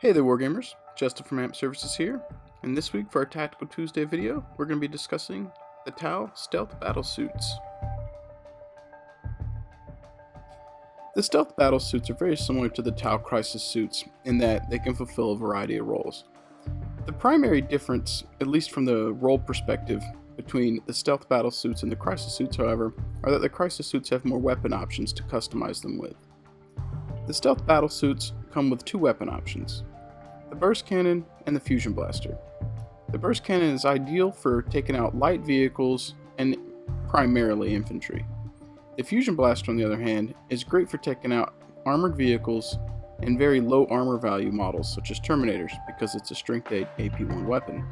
Hey there Wargamers, Justin from AMP Services here, and this week for our Tactical Tuesday video, we're going to be discussing the Tau Stealth Battlesuits. The Stealth Battlesuits are very similar to the Tau Crisis Suits in that they can fulfill a variety of roles. The primary difference, at least from the role perspective, between the Stealth Battlesuits and the Crisis Suits, however, are that the Crisis Suits have more weapon options to customize them with. The Stealth Battlesuits come with two weapon options: the Burst Cannon and the Fusion Blaster. The Burst Cannon is ideal for taking out light vehicles and primarily infantry. The Fusion Blaster, on the other hand, is great for taking out armored vehicles and very low armor value models such as Terminators because it's a Strength 8 AP1 weapon.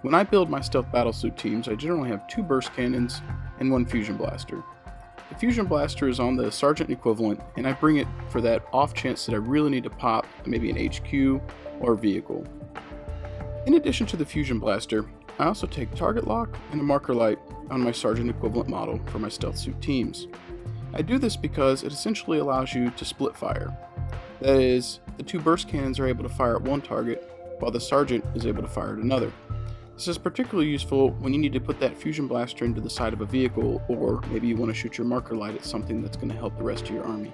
When I build my Stealth Battlesuit teams, I generally have two Burst Cannons and one Fusion Blaster. The Fusion Blaster is on the Sergeant equivalent, and I bring it for that off chance that I really need to pop maybe an HQ or a vehicle. In addition to the Fusion Blaster, I also take Target Lock and a Marker Light on my Sergeant equivalent model for my Stealth Suit teams. I do this because it essentially allows you to split fire. That is, the two Burst Cannons are able to fire at one target, while the Sergeant is able to fire at another. This is particularly useful when you need to put that Fusion Blaster into the side of a vehicle, or maybe you want to shoot your Marker Light at something that's going to help the rest of your army.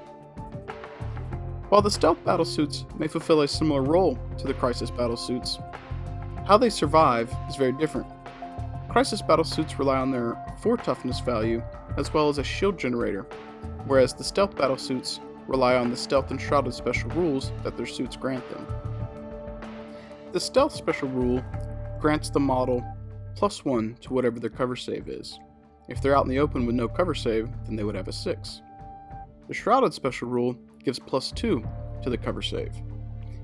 While the Stealth Battlesuits may fulfill a similar role to the Crisis Battlesuits, how they survive is very different. Crisis Battlesuits rely on their 4 toughness value as well as a shield generator, whereas the Stealth Battlesuits rely on the Stealth and Shrouded special rules that their suits grant them. The Stealth special rule grants the model +1 to whatever their cover save is. If they're out in the open with no cover save, then they would have a 6. The Shrouded special rule gives +2 to the cover save.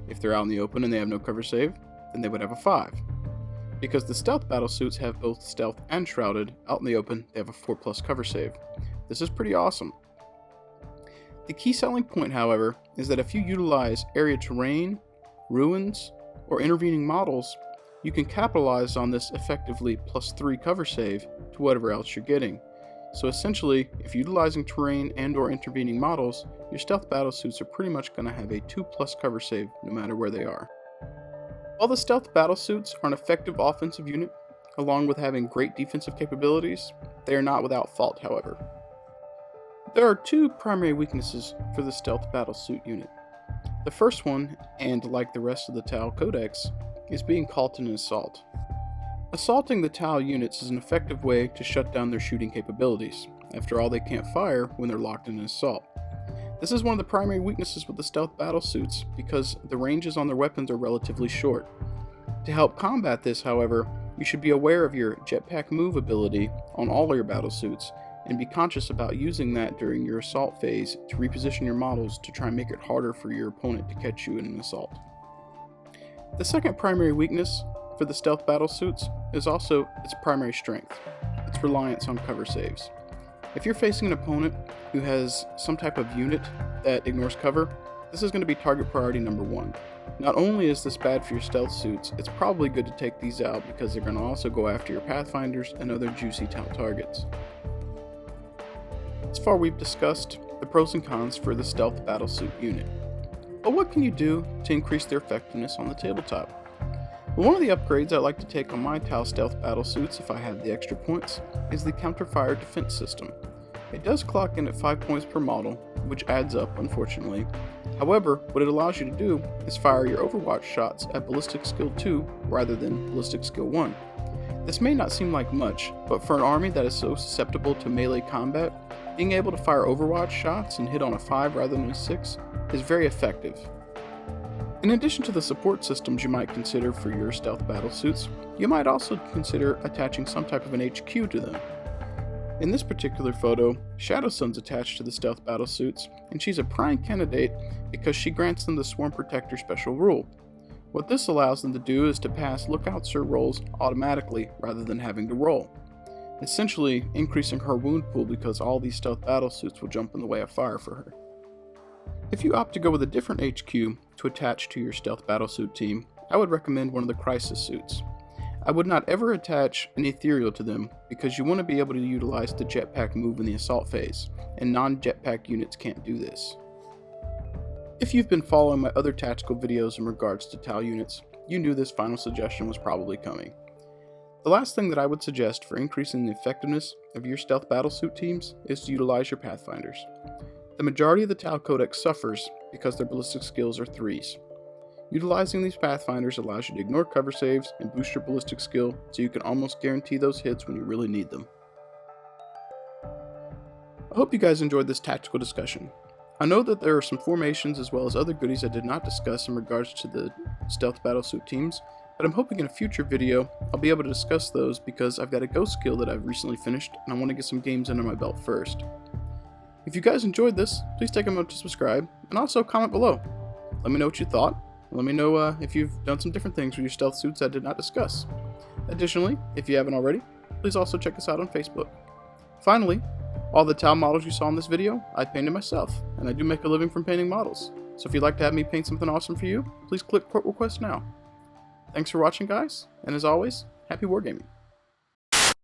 If they're out in the open and they have no cover save, then they would have a 5. Because the Stealth Battlesuits have both Stealth and Shrouded, out in the open they have a 4+ cover save. This is pretty awesome. The key selling point, however, is that if you utilize area terrain, ruins, or intervening models, you can capitalize on this effectively +3 cover save to whatever else you're getting. So essentially, if utilizing terrain and or intervening models, your Stealth Battlesuits are pretty much going to have a 2+ cover save no matter where they are. While the Stealth Battlesuits are an effective offensive unit, along with having great defensive capabilities, they are not without fault, however. There are two primary weaknesses for the Stealth Battlesuit unit. The first one, and like the rest of the Tau Codex, is being caught in an assault. Assaulting the Tau units is an effective way to shut down their shooting capabilities. After all, they can't fire when they're locked in an assault. This is one of the primary weaknesses with the Stealth Battlesuits because the ranges on their weapons are relatively short. To help combat this, however, you should be aware of your jetpack move ability on all your battlesuits and be conscious about using that during your assault phase to reposition your models to try and make it harder for your opponent to catch you in an assault. The second primary weakness for the Stealth Battlesuits is also its primary strength, its reliance on cover saves. If you're facing an opponent who has some type of unit that ignores cover, this is going to be target priority number 1. Not only is this bad for your stealth suits, it's probably good to take these out because they're going to also go after your Pathfinders and other juicy Tau targets. Thus far we've discussed the pros and cons for the Stealth Battlesuit unit. But what can you do to increase their effectiveness on the tabletop? Well, one of the upgrades I like to take on my Tau Stealth Battlesuits if I have the extra points is the counter-fire defense system. It does clock in at 5 points per model, which adds up unfortunately. However, what it allows you to do is fire your Overwatch shots at Ballistic Skill 2 rather than Ballistic Skill 1. This may not seem like much, but for an army that is so susceptible to melee combat, being able to fire Overwatch shots and hit on a 5 rather than a 6 is very effective. In addition to the support systems you might consider for your Stealth Battlesuits, you might also consider attaching some type of an HQ to them. In this particular photo, Shadow Sun's attached to the Stealth Battlesuits, and she's a prime candidate because she grants them the Swarm Protector special rule. What this allows them to do is to pass Lookout Sir rolls automatically rather than having to roll, essentially increasing her wound pool because all these Stealth Battlesuits will jump in the way of fire for her. If you opt to go with a different HQ to attach to your Stealth Battlesuit team, I would recommend one of the Crisis Suits. I would not ever attach an Ethereal to them because you want to be able to utilize the jetpack move in the assault phase, and non-jetpack units can't do this. If you've been following my other tactical videos in regards to Tau units, you knew this final suggestion was probably coming. The last thing that I would suggest for increasing the effectiveness of your stealth battlesuit teams is to utilize your Pathfinders. The majority of the Tau Codex suffers because their ballistic skills are 3s. Utilizing these Pathfinders allows you to ignore cover saves and boost your ballistic skill so you can almost guarantee those hits when you really need them. I hope you guys enjoyed this tactical discussion. I know that there are some formations as well as other goodies I did not discuss in regards to the stealth battlesuit teams, but I'm hoping in a future video I'll be able to discuss those because I've got a ghost skill that I've recently finished and I want to get some games under my belt first. If you guys enjoyed this, please take a moment to subscribe and also comment below. Let me know what you thought. Let me know if you've done some different things with your stealth suits I did not discuss. Additionally, if you haven't already, please also check us out on Facebook. Finally, all the Tau models you saw in this video, I painted myself, and I do make a living from painting models. So if you'd like to have me paint something awesome for you, please click quote request now. Thanks for watching, guys, and as always, happy wargaming.